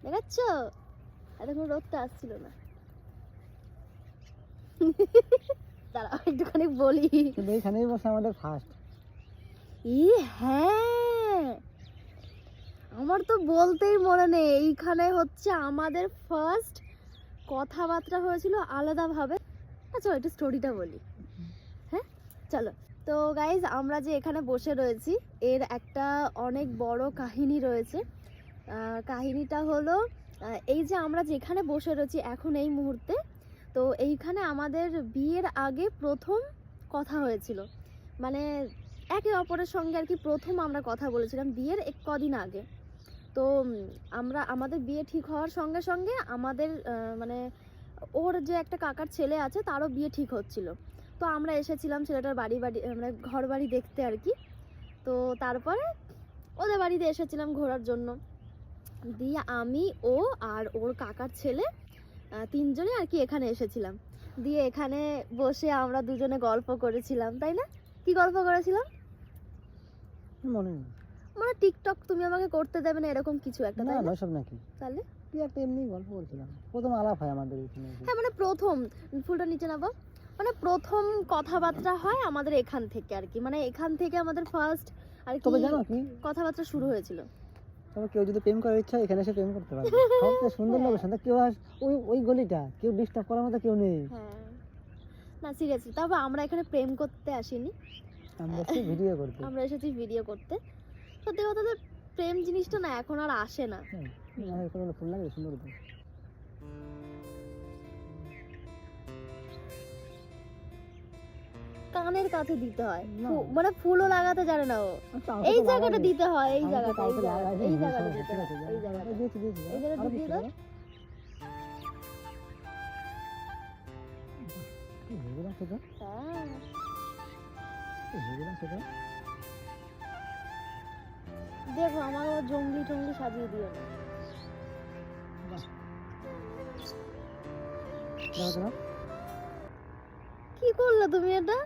দেখাচ্ছ? এতক্ষণ রোদটা আসছিল না। দাঁড়াও একটুখানি বলি। কিন্তু এইখানেই বসে আমাদের ফার্স্ট। হ্যাঁ, আমার তো বলতেই মনে নেই, এইখানে হচ্ছে আমাদের ফার্স্ট কথাবার্তা হয়েছিল আলাদাভাবে। আচ্ছা একটু স্টোরিটা বলি। হ্যাঁ চলো। তো গাইজ আমরা যে এখানে বসে রয়েছি এর একটা অনেক বড় কাহিনী রয়েছে। কাহিনীটা হলো এই যে আমরা যেখানে বসে রয়েছি এখন এই মুহূর্তে, তো এইখানে আমাদের বিয়ের আগে প্রথম কথা হয়েছিল, মানে একে অপরের সঙ্গে আর কি প্রথম আমরা কথা বলেছিলাম বিয়ের কদিন আগে। তো আমরা আমাদের বিয়ে ঠিক হওয়ার সঙ্গে সঙ্গে আমাদের মানে ওর যে একটা কাকার ছেলে আছে তারও বিয়ে ঠিক হচ্ছিল। তো আমরা এসেছিলাম ছেলেটার বাড়ি মানে ঘর বাড়ি দেখতে আর কি। তো তারপরে ওদের বাড়িতে এসেছিলাম ঘোরার জন্য। দিয়ে আমি, ও আর ওর কাকার ছেলে তিনজনে আর কি এখানে এসেছিলাম। দিয়ে এখানে বসে আমরা দুজনে গল্প করেছিলাম, তাই না? কি গল্প করেছিলাম মনে নেই। মানে টিকটক তুমি আমাকে করতে দেবে না এরকম কিছু একটা, না তাই না না? সব নাকি তাহলে কি একটা এমনি গল্প বলছিলাম, প্রথম আলাপ হয় আমাদের এখানে। হ্যাঁ মানে প্রথম ফুলটা নিচে নাবো, মানে প্রথম কথাবার্তা হয় আমাদের এখান থেকে আর কি, মানে এখান থেকে আমাদের ফার্স্ট আর কি তবে জানো কি, কথাবার্তা শুরু হয়েছিল। তবে কেউ যদি প্রেম করার ইচ্ছা এখানে এসে প্রেম করতে পারে। সবচেয়ে সুন্দর লোকেশন, কেউ ওই ওই গলিটা কেউ ডিস্টার্ব করার মতো কেউ নেই। হ্যাঁ না সিরিয়াসলি, তবে আমরা এখানে প্রেম করতে আসিনি, আমরা এসেছি ভিডিও করতে। আমরা এসেছি ভিডিও করতে। সত্যি কথা তো প্রেম জিনিসটা না এখন আর আসে না। কোনো ফুল লাগে সুন্দর তো। কানের কাছে দিতে হয়, না। মানে ফুলও লাগাতে জানে না ও। এই জায়গাটা দিতে হয়, এই জায়গাটা, এই জায়গাটা, এই জায়গাটা দিতে হয়, এই জায়গাটা, এই জায়গাটা ঢুকিয়ে দাও। হ্যাঁ দেখো আমার আবার জঙ্গলি টঙ্গলি সাজিয়ে দিও না। কি করলে তুমি এটা?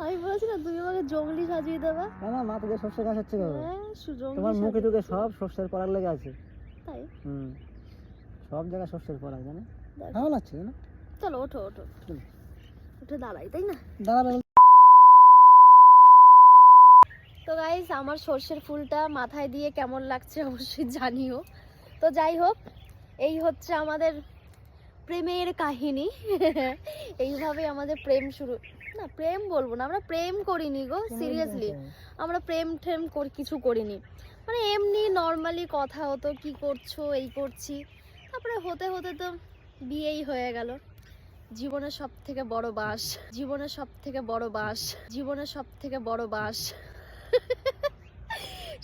আমি বলেছি না তুমি আমাকে জঙ্গলি সাজিয়ে দেবা। না না মাথা দিয়ে সর্ষে গাছ হচ্ছে। হ্যাঁ তোমার মুখে টুকে সব সর্ষের পরার লেগে আছে। তাই সব জায়গায় সর্ষের পরা, জানো? ভালো লাগছে না? চলো ওঠো ওঠো, উঠে দাঁড়াই, তাই না? দাঁড়াবে। তো গাইস আমার সর্ষের ফুলটা মাথায় দিয়ে কেমন লাগছে অবশ্যই জানিও। তো যাই হোক, এই হচ্ছে আমাদের প্রেমের কাহিনী। এইভাবে আমাদের প্রেম শুরু, না প্রেম বলবো না, আমরা প্রেম করিনি গো, সিরিয়াসলি আমরা প্রেম ঠেম কিছু করিনি, মানে এমনি নর্মালি কথা হতো, কি করছো, এই করছি, তারপরে হতে হতে তো বিয়েই হয়ে গেল। জীবনের সব থেকে বড় বাস, জীবনের সব থেকে বড় বাস, জীবনের সব থেকে বড় বাস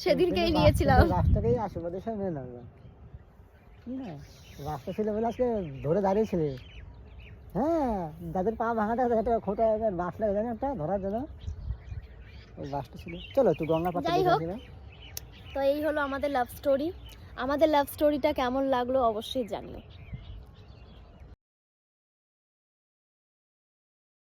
সেদিনকেই নিয়েছিলাম। রাস্তাকেই আশেপাশে সব মেনে নেবে না, রাস্তা ছিল বলে আজকে ধরে দাঁড়িয়েছিলে। হ্যাঁ যাদের পা ভাঙাটা একটা খোটা বাস লাগে জানি একটা ধরার জন্য, ওই বাসটা ছিল। চলো একটু গঙ্গা পাড়ে যাই হোক, তো এই হলো আমাদের লাভ স্টোরি। আমাদের লাভ স্টোরিটা কেমন লাগলো অবশ্যই জানিও।